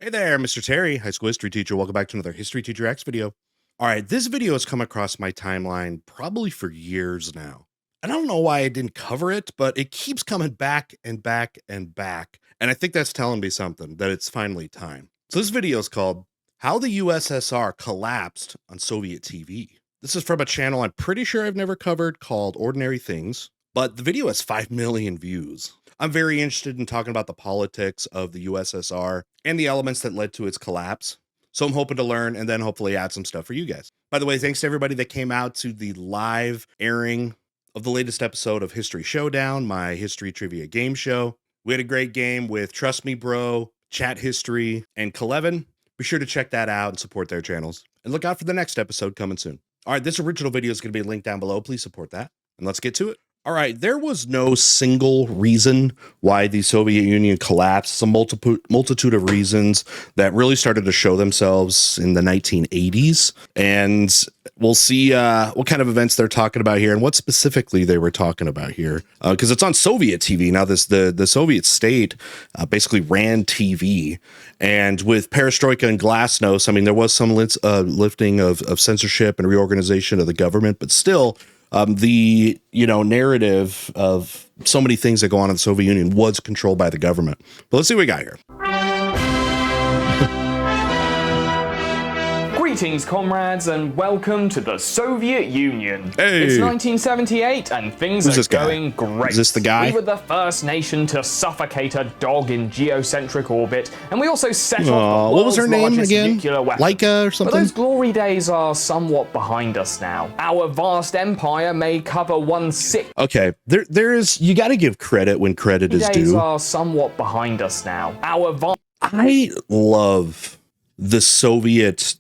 Hey there, Mr. Terry, high school history teacher. Welcome back to another History Teacher X video. All right, this video has come across my timeline probably for years now. And I don't know why I didn't cover it, but it keeps coming back and back and back. And I think that's telling me something, that it's finally time. So this video is called How the USSR Collapsed on Soviet TV. This is from a channel I'm pretty sure I've never covered called Ordinary Things, but the video has 5 million views. I'm very interested in talking about the politics of the USSR and the elements that led to its collapse. So I'm hoping to learn and then hopefully add some stuff for you guys. By the way, thanks to everybody that came out to the live airing of the latest episode of History Showdown, my history trivia game show. We had a great game with Trust Me Bro, Chat History, and Kalevin. Be sure to check that out and support their channels. And look out for the next episode coming soon. All right, this original video is going to be linked down below. Please support that. And let's get to it. All right, there was no single reason why the Soviet Union collapsed. Some multitude of reasons that really started to show themselves in the 1980s. And we'll see what kind of events they're talking about here and what specifically they were talking about here. Because it's on Soviet TV. Now, the Soviet state basically ran TV. And with perestroika and glasnost, I mean, there was some lifting of censorship and reorganization of the government, but still, the narrative of so many things that go on in the Soviet Union was controlled by the government. But let's see what we got here. Greetings, comrades, and welcome to the Soviet Union. Hey. It's 1978, and things are going great. Is this the guy? We were the first nation to suffocate a dog in geocentric orbit, and we also set off the what was world's her name largest again? nuclear weapon. Laika or something? But those glory days are somewhat behind us now. Our vast empire may cover 1/6. Okay, there is, you got to give credit when credit is days due. are somewhat behind us now. I love the Soviet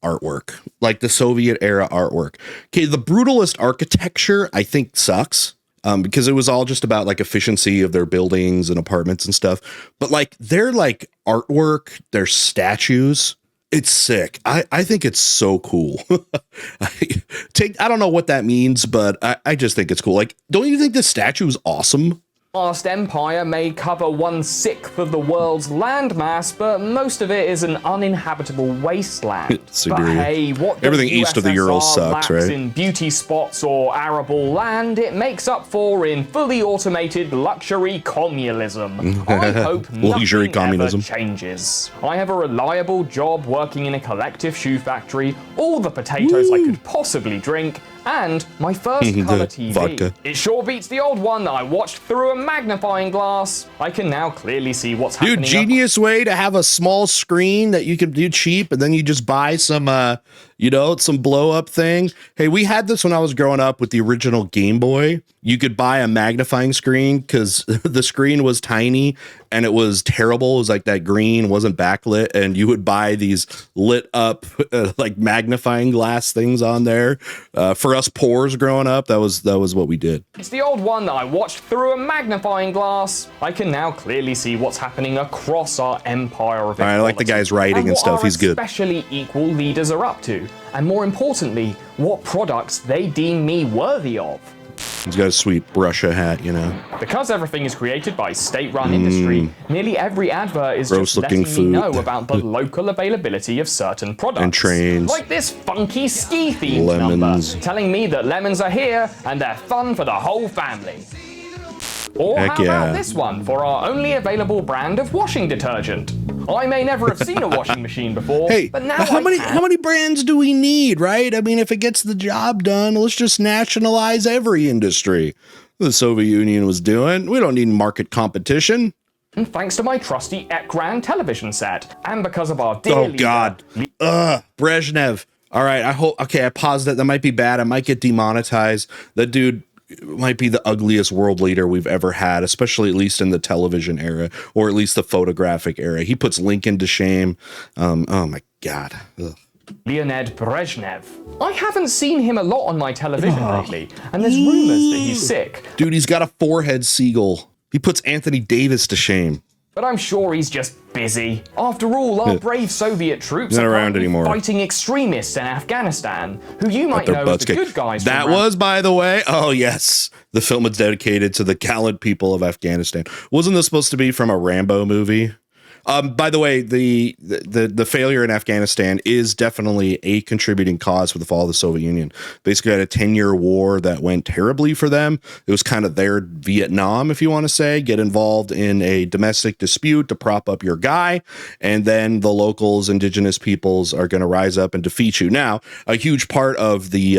artwork, like the Soviet era artwork. Okay, the brutalist architecture I think sucks because it was all just about like efficiency of their buildings and apartments and stuff. But like their like artwork, their statues, it's sick. I think it's so cool. I don't know what that means, but I just think it's cool. Like, don't you think this statue is awesome? Vast empire may cover 1/6 of the world's landmass, but most of it is an uninhabitable wasteland. But hey, what everything east of the Urals sucks, right? In beauty spots or arable land, it makes up for in fully automated luxury communism. I hope luxury communism ever changes. I have a reliable job working in a collective shoe factory, all the potatoes I could possibly drink, and my first color TV. Vodka. It sure beats the old one that I watched through a magnifying glass. I can now clearly see what's happening. Dude, genius way to have a small screen that you can do cheap, and then you just buy some, some blow up thing. Hey, we had this when I was growing up with the original Game Boy. You could buy a magnifying screen because the screen was tiny and it was terrible. It was like that green wasn't backlit, and you would buy these lit up like magnifying glass things on there. For us poors growing up, that was what we did. It's the old one that I watched through a magnifying glass. I can now clearly see what's happening across our empire of equality. I like the guy's writing and stuff. He's good. Especially equal leaders are up to, and more importantly, what products they deem me worthy of. He's got a sweet Russia hat, Because everything is created by state-run industry, nearly every advert is gross just letting me food. know about the local availability of certain products. And trains. Like this funky ski-themed Lemons. number, telling me that lemons are here and they're fun for the whole family. Or Heck how yeah. about this one for our only available brand of washing detergent? I may never have seen a washing machine before, Hey, but now how many brands do we need, right? I mean, if it gets the job done, let's just nationalize every industry. The Soviet Union was doing. We don't need market competition. And thanks to my trusty Ekran television set, and because of our dear leader, God. Brezhnev. All right, I paused it. That might be bad. I might get demonetized. That dude might be the ugliest world leader we've ever had, especially at least in the television era, or at least the photographic era. He puts Lincoln to shame. Oh my God. Ugh. Leonid Brezhnev. I haven't seen him a lot on my television lately, and there's rumors that he's sick. Dude, he's got a forehead seagull. He puts Anthony Davis to shame. But I'm sure he's just busy. After all, our brave Soviet troops Not are around anymore. fighting extremists in Afghanistan, who you might know as the good guys. That was, by the way, oh yes, the film is dedicated to the gallant people of Afghanistan. Wasn't this supposed to be from a Rambo movie? By the way, the failure in Afghanistan is definitely a contributing cause for the fall of the Soviet Union. Basically, had a 10-year war that went terribly for them. It was kind of their Vietnam, if you want to say. Get involved in a domestic dispute to prop up your guy, and then the locals, indigenous peoples, are going to rise up and defeat you. Now, a huge part of the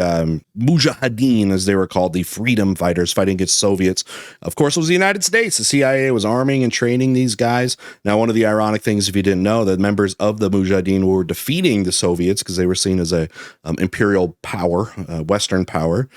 Mujahideen, as they were called, the freedom fighters fighting against Soviets, of course, was the United States. The CIA was arming and training these guys. Now, one of the ironic things, if you didn't know, that members of the Mujahideen were defeating the Soviets because they were seen as a imperial power, Western power,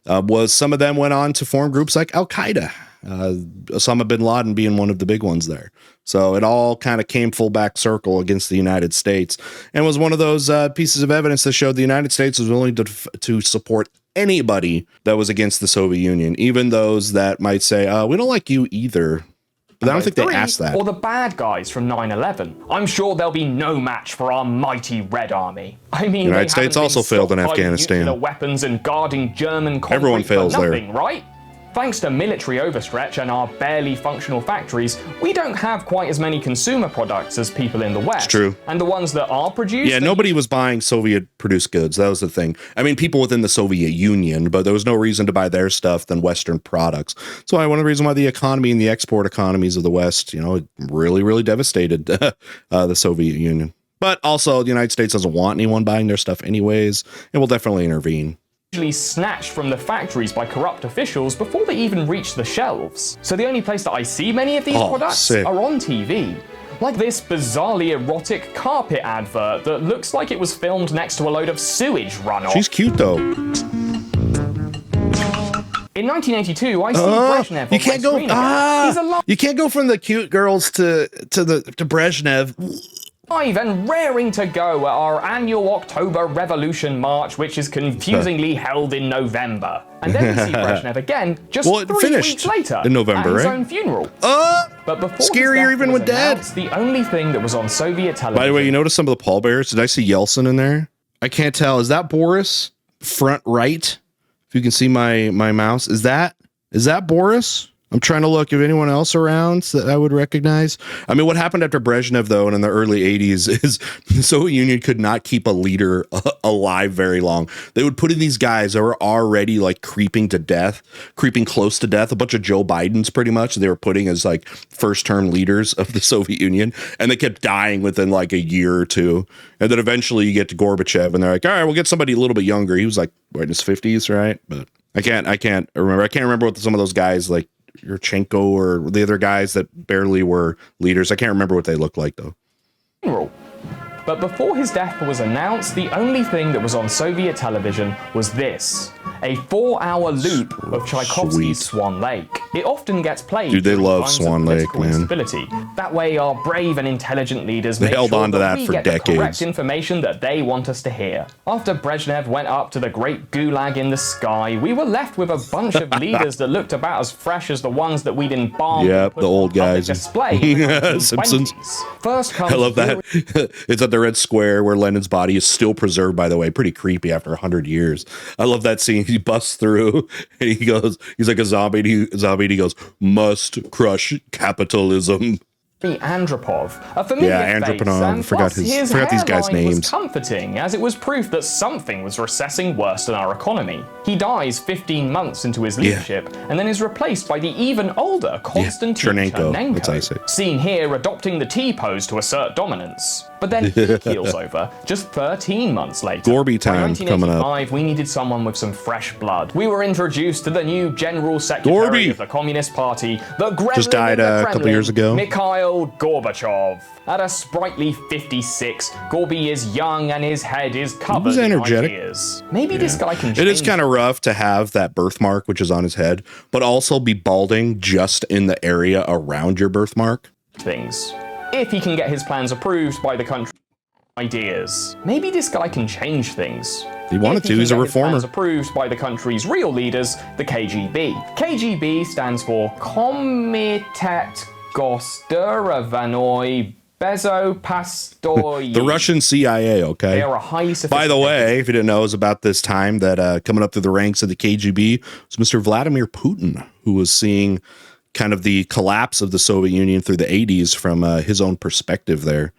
was some of them went on to form groups like Al-Qaeda, Osama bin Laden being one of the big ones there. So it all kind of came full back circle against the United States, and was one of those pieces of evidence that showed the United States was willing to support anybody that was against the Soviet Union, even those that might say, we don't like you either. But I don't think they asked that. Or the bad guys from 9/11. I'm sure there'll be no match for our mighty Red Army. I mean, the United States also failed in Afghanistan. Nuclear weapons and guarding German concrete. Everyone fails for nothing, there, right? Thanks to military overstretch and our barely functional factories, we don't have quite as many consumer products as people in the West. It's true. And the ones that are produced... Yeah, nobody was buying Soviet-produced goods. That was the thing. I mean, people within the Soviet Union, but there was no reason to buy their stuff than Western products. So one of the reasons why the economy and the export economies of the West, really, really devastated the Soviet Union. But also, the United States doesn't want anyone buying their stuff anyways, and will definitely intervene. Snatched from the factories by corrupt officials before they even reach the shelves. So the only place that I see many of these products are on TV. Like this bizarrely erotic carpet advert that looks like it was filmed next to a load of sewage runoff. She's cute though. In 1982, I see Brezhnev. You can't go. You can't go from the cute girls to Brezhnev. Live and raring to go at our annual October Revolution March, which is confusingly held in November. And then we see Brezhnev again just 3 weeks later in November, at his right? own funeral. But before scarier even with Dad. The only thing that was on Soviet television. By the way, you notice some of the pallbearers? Did I see Yeltsin in there? I can't tell. Is that Boris? Front right. If you can see my mouse, is that Boris? I'm trying to look if anyone else around that I would recognize. I mean, what happened after Brezhnev, though, and in the early 80s is the Soviet Union could not keep a leader alive very long. They would put in these guys that were already like creeping close to death, a bunch of Joe Bidens pretty much. They were putting as like first term leaders of the Soviet Union, and they kept dying within like a year or two. And then eventually you get to Gorbachev and they're like, all right, we'll get somebody a little bit younger. He was like in his 50s, right? But I can't remember. I can't remember what some of those guys like Yurchenko or the other guys that barely were leaders. I can't remember what they looked like though. But before his death was announced, the only thing that was on Soviet television was this. A 4-hour loop of Tchaikovsky's Swan Lake. It often gets played. Dude, they love Swan Lake, man. That way, our brave and intelligent leaders make held sure on to that we for get decades. The correct information that they want us to hear. After Brezhnev went up to the great gulag in the sky, we were left with a bunch of leaders that looked about as fresh as the ones that we'd embalmed. Yep, the old guys. Display Simpsons. First comes I love that. It's at the Red Square where Lenin's body is still preserved, by the way. Pretty creepy after 100 years. I love that scene. He busts through and he's like a zombie. And he goes, must crush capitalism. Andropov, a familiar face, and forgot these guys' names. Was comforting, as it was proof that something was recessing worse than our economy. He dies 15 months into his leadership, and then is replaced by the even older Konstantin Chernenko, seen here adopting the T-pose to assert dominance. But then he keels over just 13 months later. Gorby time coming up. We needed someone with some fresh blood. We were introduced to the new General Secretary of the Communist Party, the gremlin just died a couple years ago. Mikhail Gorbachev. At a sprightly 56, Gorby is young and his head is covered in ideas. Maybe this guy can change. It is kind of rough to have that birthmark, which is on his head, but also be balding just in the area around your birthmark. Things. If he can get his plans approved by the country ideas. Maybe this guy can change things. He wanted to, he's a reformer. Plans approved by the country's real leaders, the KGB. KGB stands for Komitet Gostervanoi Bezopastoy. The Russian CIA, okay? They are a highly sophisticated... By the way, if you didn't know, it was about this time that coming up through the ranks of the KGB was Mr. Vladimir Putin, who was seeing kind of the collapse of the Soviet Union through the 80s from his own perspective there.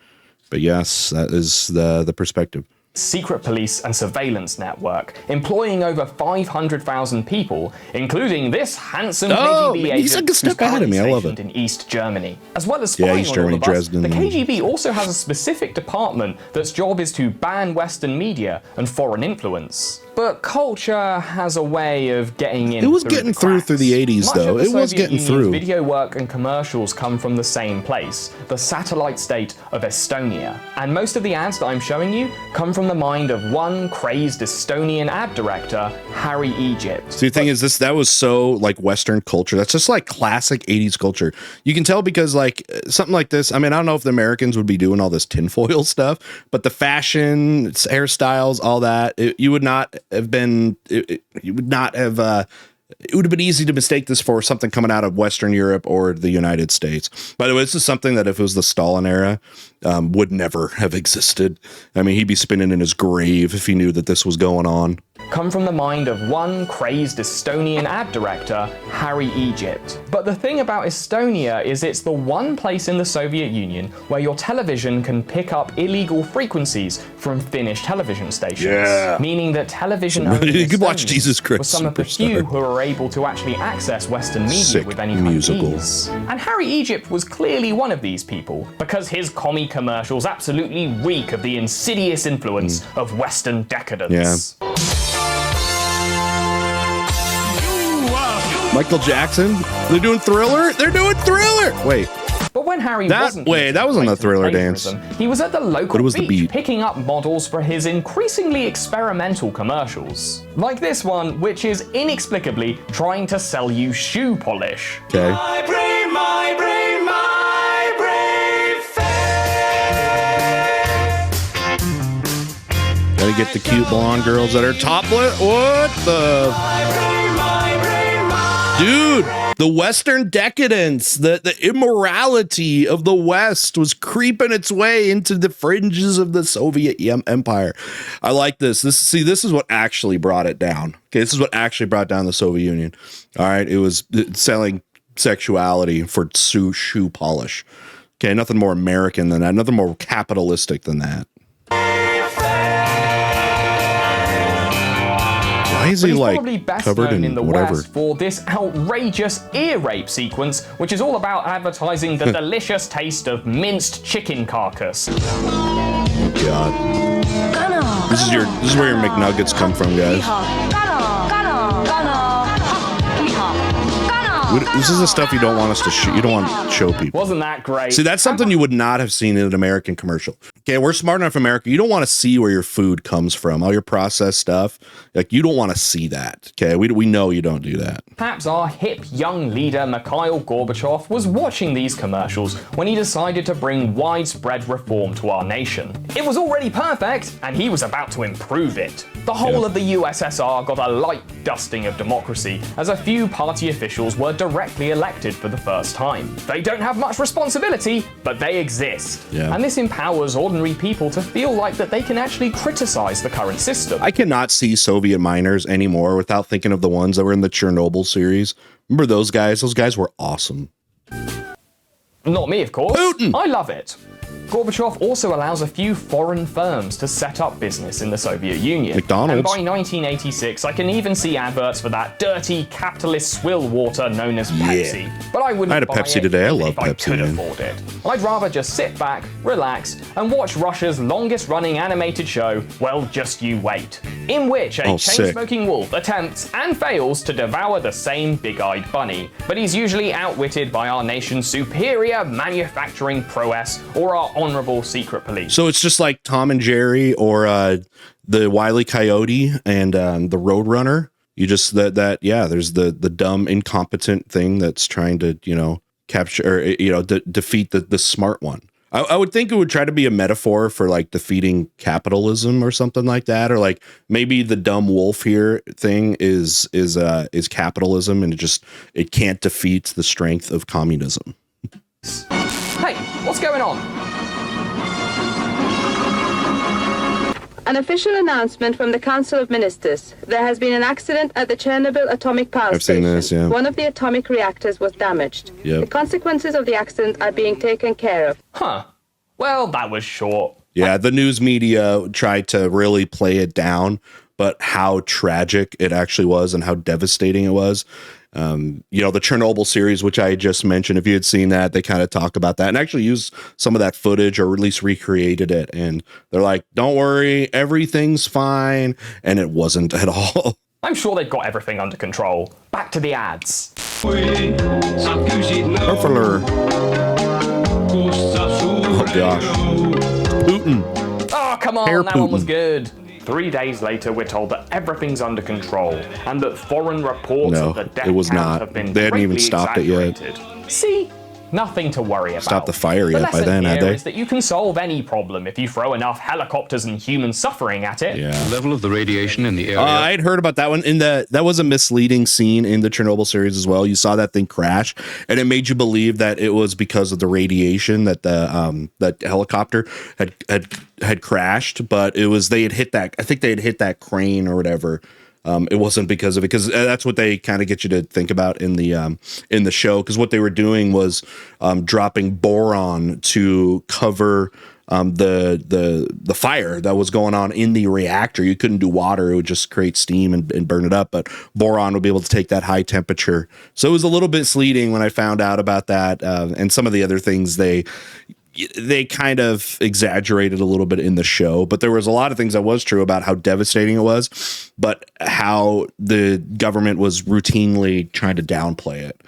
But yes, that is the perspective. Secret police and surveillance network, employing over 500,000 people, including this handsome KGB agent who's currently stationed in East Germany. As well as spying on all of us, the KGB also has a specific department that's job is to ban Western media and foreign influence. But culture has a way of getting in. It was getting through the 80s, though. It was getting through. Video work and commercials come from the same place, the satellite state of Estonia. And most of the ads that I'm showing you come from the mind of one crazed Estonian ad director, Harry Egypt. See, the thing is, that was so like Western culture. That's just like classic 80s culture. You can tell because like something like this, I mean, I don't know if the Americans would be doing all this tinfoil stuff, but the fashion, hairstyles, all that, you would not have been, you would not have, it would have been easy to mistake this for something coming out of Western Europe or the United States. By the way, this is something that if it was the Stalin era, would never have existed. I mean, he'd be spinning in his grave if he knew that this was going on. Come from the mind of one crazed Estonian ad director, Harry Egypt. But the thing about Estonia is it's the one place in the Soviet Union where your television can pick up illegal frequencies from Finnish television stations. Meaning that television you could watch Jesus Christ were some of the few who were able to actually access Western media with any kind of ease. And Harry Egypt was clearly one of these people, because his commie commercials absolutely reek of the insidious influence of Western decadence. Michael Jackson? They're doing Thriller? They're doing Thriller! Wait. But when Harry wasn't that wasn't the Thriller dance. He was at the local beach beat. picking up models for his increasingly experimental commercials. Like this one, which is inexplicably trying to sell you shoe polish. Okay. My brain fair. Gotta get the cute blonde girls that are topless. What the... Dude, the Western decadence, the immorality of the West was creeping its way into the fringes of the Soviet Empire. I like this. This is what actually brought it down. Okay, this is what actually brought down the Soviet Union. All right, it was selling sexuality for shoe polish. Okay, nothing more American than that. Nothing more capitalistic than that. Why is he like probably best covered known in the whatever? West for this outrageous ear rape sequence, which is all about advertising the delicious taste of minced chicken carcass. Oh God! This is where your McNuggets come from, guys. This is the stuff you don't want us to show. You don't want to show people. Wasn't that great? See, that's something you would not have seen in an American commercial. Okay, we're smart enough in America. You don't want to see where your food comes from, all your processed stuff. Like, you don't want to see that. Okay, we know you don't do that. Perhaps our hip young leader Mikhail Gorbachev was watching these commercials when he decided to bring widespread reform to our nation. It was already perfect, and he was about to improve it. The whole of the USSR got a light dusting of democracy, as a few party officials were directly elected for the first time. They don't have much responsibility, but they exist. And this empowers ordinary people to feel like that they can actually criticize the current system. I cannot see Soviet miners anymore without thinking of the ones that were in the Chernobyl series. Remember those guys? Those guys were awesome. Not me, of course. Putin! I love it. Gorbachev also allows a few foreign firms to set up business in the Soviet Union. McDonald's. And by 1986, I can even see adverts for that dirty capitalist swill water known as Pepsi. But I wouldn't I had a buy Pepsi it today. I love if Pepsi, I could man. afford it. I'd rather just sit back, relax, and watch Russia's longest-running animated show, Well, Just You Wait, in which a chain-smoking wolf attempts and fails to devour the same big-eyed bunny. But he's usually outwitted by our nation's superior manufacturing prowess or our honorable secret police. So it's just like Tom and Jerry or the Wile E. Coyote and the Roadrunner. You just there's the dumb, incompetent thing that's trying to, capture or, defeat the smart one. I would think it would try to be a metaphor for like defeating capitalism or something like that, or like maybe the dumb wolf here thing is capitalism, and it can't defeat the strength of communism. Hey, what's going on? An official announcement from the Council of Ministers. There has been an accident at the Chernobyl atomic power station. This, yeah. One of the atomic reactors was damaged. Yep. The consequences of the accident are being taken care of. Huh. Well, that was short. Yeah, the news media tried to really play it down, but how tragic it actually was and how devastating it was. The Chernobyl series, which I just mentioned, if you had seen that, they kind of talk about that and actually use some of that footage or at least recreated it. And they're like, don't worry, everything's fine. And it wasn't at all. I'm sure they've got everything under control. Back to the ads. Oh, gosh. Putin. Oh, come on, Hair that one was Putin. good. 3 days later, we're told that everything's under control and that foreign reports of the death it was count not. have been They hadn't even greatly stopped it yet. exaggerated. See? Nothing to worry about. Stopped the fire The yet by lesson then, had here they? is that you can solve any problem if you throw enough helicopters and human suffering at it. Yeah. The level of the radiation in the area. I'd heard about that one. That was a misleading scene in the Chernobyl series as well. You saw that thing crash, and it made you believe that it was because of the radiation that the that helicopter had crashed. But it was they had hit that. I think they had hit that crane or whatever. It wasn't because of it, because that's what they kind of get you to think about in the show. Because what they were doing was dropping boron to cover the fire that was going on in the reactor. You couldn't do water; it would just create steam and burn it up. But boron would be able to take that high temperature. So it was a little bit misleading when I found out about that, and some of the other things they kind of exaggerated a little bit in the show, but there was a lot of things that was true about how devastating it was, but how the government was routinely trying to downplay it.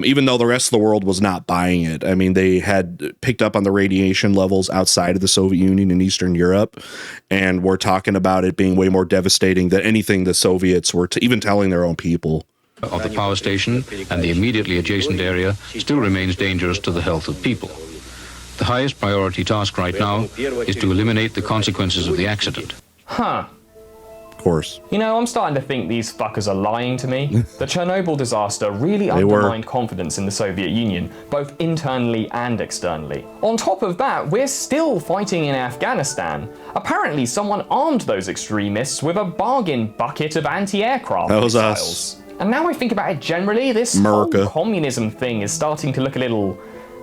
Even though the rest of the world was not buying it. I mean, they had picked up on the radiation levels outside of the Soviet Union and Eastern Europe, and we're talking about it being way more devastating than anything the Soviets were even telling their own people. Of the power station and the immediately adjacent area still remains dangerous to the health of people. The highest priority task right now is to eliminate the consequences of the accident. Huh. Of course. You know, I'm starting to think these fuckers are lying to me. The Chernobyl disaster really undermined confidence in the Soviet Union, both internally and externally. On top of that, we're still fighting in Afghanistan. Apparently, someone armed those extremists with a bargain bucket of anti-aircraft That was missiles. us. And now I think about it generally, this America. whole communism thing is starting to look a little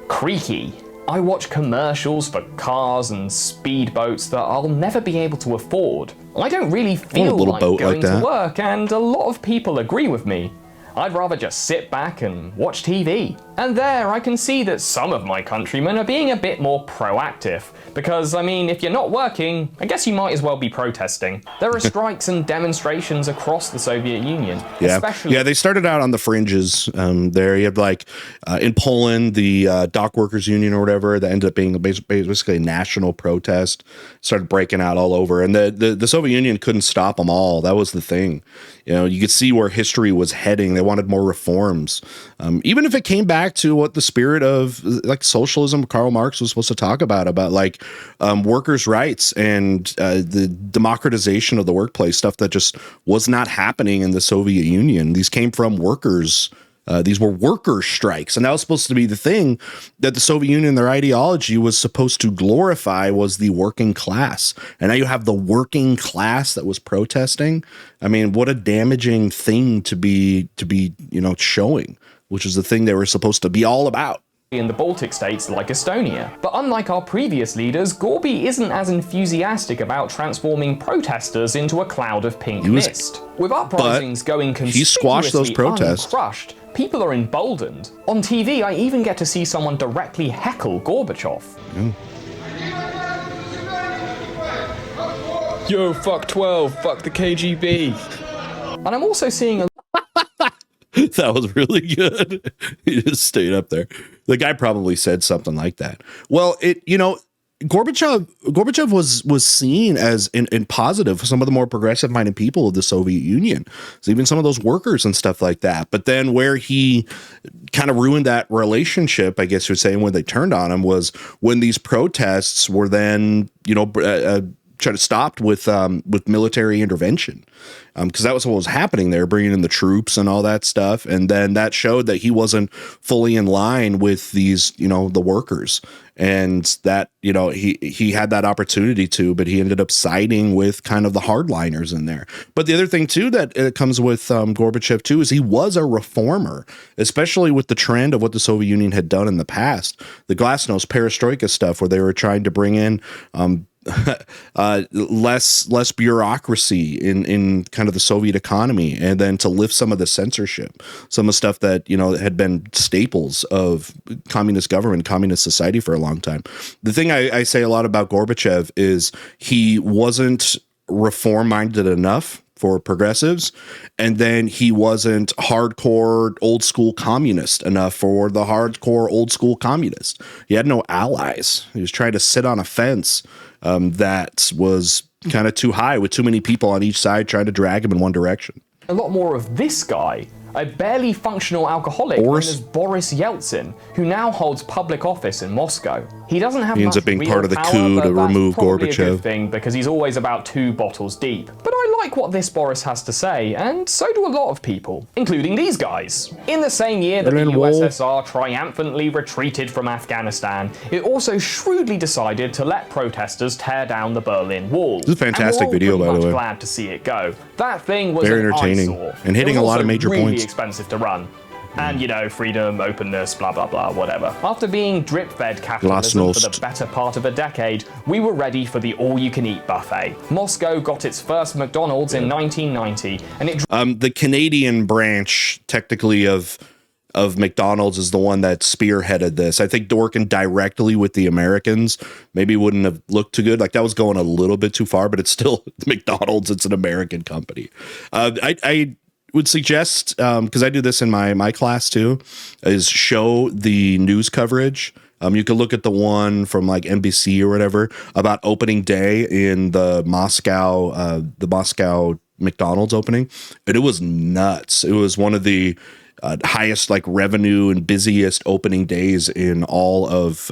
creaky. I watch commercials for cars and speedboats that I'll never be able to afford. I don't really feel little like boat going like that. to work, and a lot of people agree with me. I'd rather just sit back and watch TV. And there I can see that some of my countrymen are being a bit more proactive. Because, I mean, if you're not working, I guess you might as well be protesting. There are strikes and demonstrations across the Soviet Union. Yeah, Especially they started out on the fringes. There you had in Poland, the dock workers union or whatever, that ended up being basically a national protest, started breaking out all over. And the Soviet Union couldn't stop them all. That was the thing. You know, you could see where history was heading. They wanted more reforms. Even if it came back to what the spirit of like socialism Karl Marx was supposed to talk about workers' rights and the democratization of the workplace, stuff that just was not happening in the Soviet Union. These came from workers. These were worker strikes, and that was supposed to be the thing that the Soviet Union, their ideology was supposed to glorify, was the working class. And now you have the working class that was protesting. I mean, what a damaging thing to be showing, which is the thing they were supposed to be all about. in the Baltic states like Estonia. But unlike our previous leaders, Gorby isn't as enthusiastic about transforming protesters into a cloud of pink mist. With uprisings going he squashed those protests. uncrushed, people are emboldened. On TV, I even get to see someone directly heckle Gorbachev. Yo, fuck 12, fuck the KGB. And I'm also seeing a That was really good. He just stayed up there. The guy probably said something like that. Well, Gorbachev was seen as in positive for some of the more progressive minded people of the Soviet Union. So even some of those workers and stuff like that. But then where he kind of ruined that relationship, I guess you're saying, when they turned on him, was when these protests were then, try to stop with military intervention, because that was what was happening there, bringing in the troops and all that stuff. And then that showed that he wasn't fully in line with these, the workers, and that, he had that opportunity to, but he ended up siding with kind of the hardliners in there. But the other thing too that comes with Gorbachev too is he was a reformer, especially with the trend of what the Soviet Union had done in the past, the glasnost perestroika stuff, where they were trying to bring in less bureaucracy in kind of the Soviet economy, and then to lift some of the censorship, some of the stuff that had been staples of communist government, communist society for a long time. The thing I say a lot about Gorbachev is he wasn't reform minded enough for progressives, and then he wasn't hardcore old school communist enough for the hardcore old school communists. He had no allies. He was trying to sit on a fence that was kind of too high, with too many people on each side trying to drag him in one direction. A lot more of this guy, a barely functional alcoholic known as Boris Yeltsin, who now holds public office in Moscow. He doesn't have He ends up being part of the coup to remove Gorbachev. A good thing, because he's always about 2 bottles deep. But I like what this Boris has to say, and so do a lot of people, including these guys. In the same year that the USSR triumphantly retreated from Afghanistan, it also shrewdly decided to let protesters tear down the Berlin Wall. This is a fantastic video, by the way. Glad to see it go. That thing was very entertaining and hitting a lot of major really points. Expensive to run. And, freedom, openness, blah, blah, blah, whatever. After being drip-fed capitalism for the better part of a decade, we were ready for the all-you-can-eat buffet. Moscow got its first McDonald's in 1990, and it... the Canadian branch, technically, of McDonald's is the one that spearheaded this. I think working directly with the Americans maybe wouldn't have looked too good. Like, that was going a little bit too far, but it's still McDonald's. It's an American company. I would suggest, because I do this in my class too, is show the news coverage. You can look at the one from like NBC or whatever about opening day in the Moscow McDonald's opening, and it was nuts. It was one of the highest like revenue and busiest opening days in all of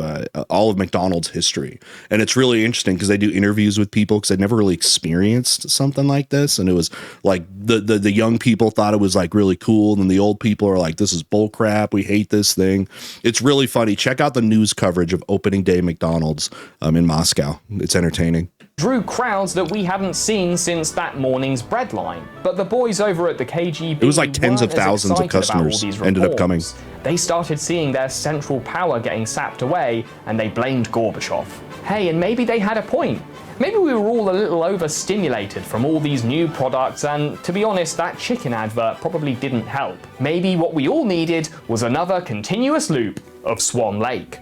McDonald's history. And it's really interesting because they do interviews with people, because they'd never really experienced something like this. And it was like the young people thought it was like really cool, and the old people are like, this is bull crap, we hate this thing. It's really funny. Check out the news coverage of opening day McDonald's in Moscow. It's entertaining. Drew crowds that we hadn't seen since that morning's breadline. But the boys over at the KGB, it was like tens of thousands of customers ended up coming. They started seeing their central power getting sapped away, and they blamed Gorbachev. Hey, and maybe they had a point. Maybe we were all a little overstimulated from all these new products, and to be honest, that chicken advert probably didn't help. Maybe what we all needed was another continuous loop of Swan Lake.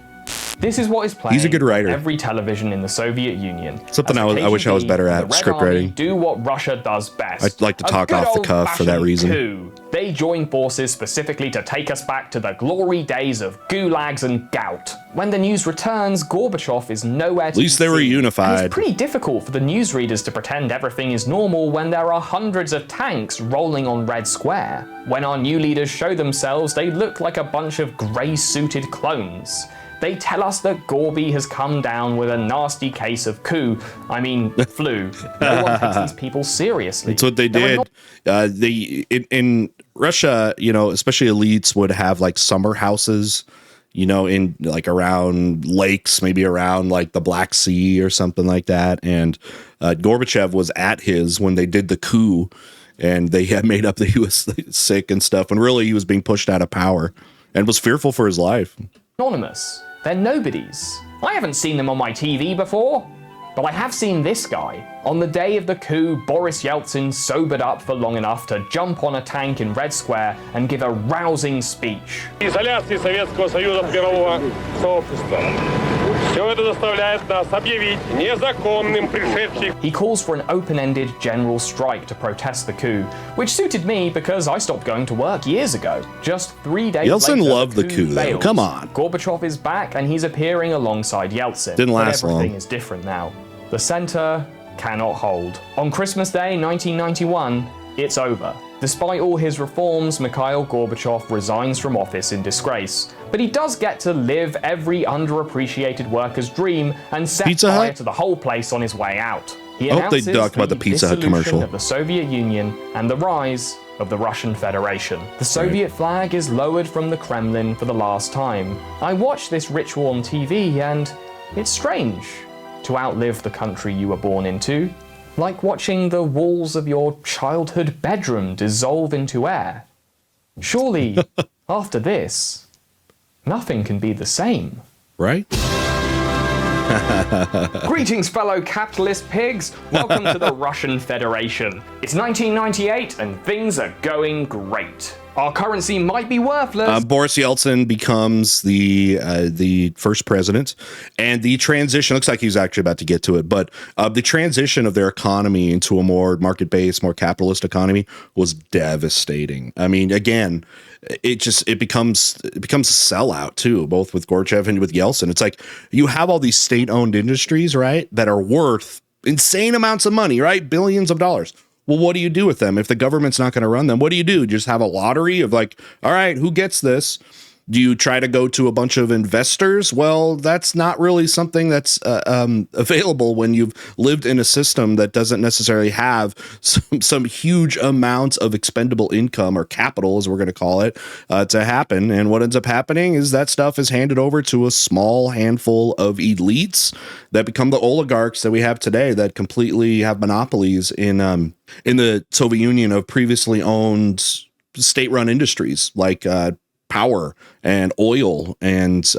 This is what is playing. He's a good writer. On every television in the Soviet Union. Something I wish I was better at, script writing. Do what Russia does best. I'd like to talk off the cuff for that reason. Coup. They joined forces specifically to take us back to the glory days of gulags and gout. When the news returns, Gorbachev is nowhere to be seen. At least they were unified. And it's pretty difficult for the newsreaders to pretend everything is normal when there are hundreds of tanks rolling on Red Square. When our new leaders show themselves, they look like a bunch of grey-suited clones. They tell us that Gorby has come down with a nasty case of flu. No one takes these people seriously. That's what they did. In Russia, especially elites would have like summer houses, in like around lakes, maybe around like the Black Sea or something like that. And Gorbachev was at his when they did the coup, and they had made up that he was sick and stuff. And really, he was being pushed out of power and was fearful for his life. Anonymous. They're nobodies. I haven't seen them on my TV before, but I have seen this guy. On the day of the coup, Boris Yeltsin sobered up for long enough to jump on a tank in Red Square and give a rousing speech. Изоляции Советского Союза от мирового сообщества. Все это заставляет нас объявить незаконным пришедших. He calls for an open-ended general strike to protest the coup, which suited me because I stopped going to work years ago. Just 3 days Yeltsin later, loved the coup, though. Come on. Gorbachev is back, and he's appearing alongside Yeltsin. Didn't last long. Everything is different now. The center cannot hold. On Christmas Day 1991, it's over. Despite all his reforms, Mikhail Gorbachev resigns from office in disgrace. But he does get to live every underappreciated worker's dream and set fire to the whole place on his way out. He Oh, they announces talked about the Pizza Hut commercial. of the Soviet Union and the rise of the Russian Federation. The Soviet flag is lowered from the Kremlin for the last time. I watched this ritual on TV and it's strange to outlive the country you were born into. Like watching the walls of your childhood bedroom dissolve into air. Surely, after this, nothing can be the same. Right? Greetings, fellow capitalist pigs. Welcome to the Russian Federation. It's 1998 and things are going great. Our currency might be worthless. Boris Yeltsin becomes the first president, and the transition looks like he's actually about to get to it. But the transition of their economy into a more market-based, more capitalist economy was devastating. I mean, again, it becomes a sellout too, both with Gorbachev and with Yeltsin. It's like you have all these state-owned industries, right, that are worth insane amounts of money, right, billions of dollars. Well, what do you do with them if the government's not going to run them? What do? Just have a lottery of like, all right, who gets this? Do you try to go to a bunch of investors? Well, that's not really something that's available when you've lived in a system that doesn't necessarily have some huge amounts of expendable income or capital, as we're going to call it, to happen. And what ends up happening is that stuff is handed over to a small handful of elites that become the oligarchs that we have today that completely have monopolies in the Soviet Union of previously owned state-run industries like power and oil, and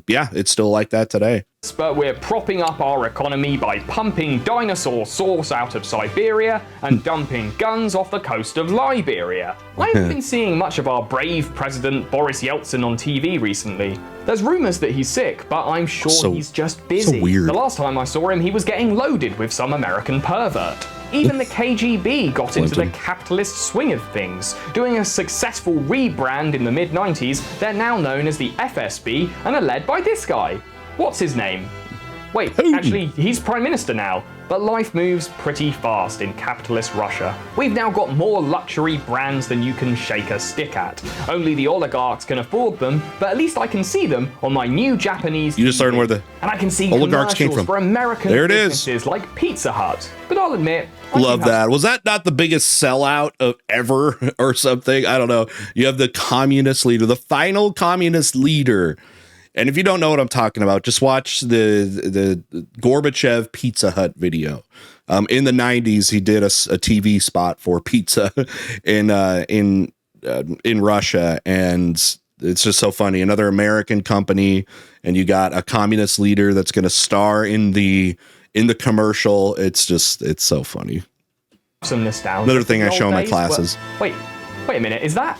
yeah, it's still like that today. But we're propping up our economy by pumping dinosaur sauce out of Siberia and dumping guns off the coast of Liberia. I haven't been seeing much of our brave president Boris Yeltsin on TV recently. There's rumors that he's sick, but I'm sure he's just busy. So weird. The last time I saw him, he was getting loaded with some American pervert. Even the KGB got into the capitalist swing of things. Doing a successful rebrand in the mid-90s, they're now known as the FSB and are led by this guy. What's his name? Wait, actually, he's prime minister now. But life moves pretty fast in capitalist Russia. We've now got more luxury brands than you can shake a stick at. Only the oligarchs can afford them, but at least I can see them on my new Japanese You just learned where the and I can see oligarchs came from. For American there it businesses is. Like Pizza Hut. But I'll admit, love that. Was that not the biggest sellout of ever or something? I don't know. You have the communist leader, the final communist leader. And if you don't know what I'm talking about, just watch the Gorbachev Pizza Hut video. In the 90s, he did a TV spot for pizza in Russia, and it's just so funny. Another American company, and you got a communist leader that's going to star in the commercial. It's so funny. Some nostalgia. Another thing I show in my classes. Wait a minute. Is that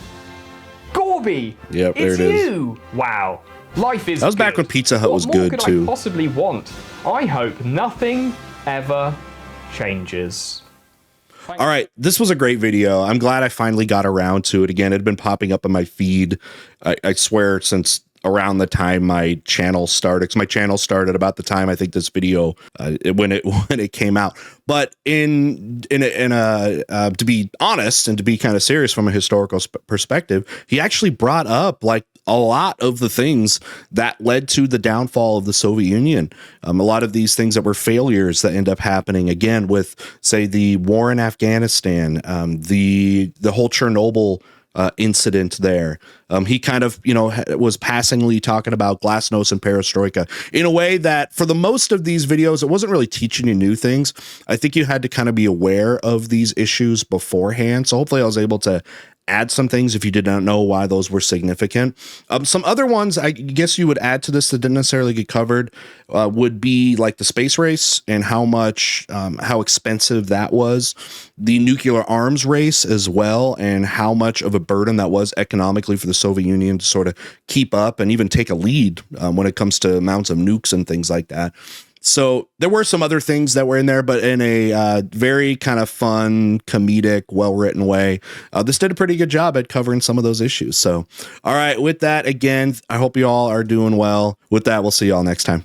Gorby? Yep, there it is. You. Wow. Life is That was good. back when Pizza Hut was good, What more too. could I possibly want? I hope nothing ever changes. All right, this was a great video. I'm glad I finally got around to it again. It had been popping up in my feed, I swear, since around the time my channel started. 'Cause my channel started about the time I think this video when it came out. But to be honest and to be kind of serious from a historical perspective, he actually brought up like a lot of the things that led to the downfall of the Soviet Union. A lot of these things that were failures that end up happening again with, say, the war in Afghanistan, the whole Chernobyl incident there. He kind of, was passingly talking about glasnost and perestroika in a way that for the most of these videos, it wasn't really teaching you new things. I think you had to kind of be aware of these issues beforehand. So hopefully I was able to add some things if you did not know why those were significant. Some other ones I guess you would add to this that didn't necessarily get covered would be like the space race and how expensive that was, the nuclear arms race as well, and how much of a burden that was economically for the Soviet Union to sort of keep up and even take a lead when it comes to amounts of nukes and things like that. So there were some other things that were in there, but in a very kind of fun, comedic, well-written way. This did a pretty good job at covering some of those issues. So, all right, with that, again, I hope you all are doing well. With that, we'll see you all next time.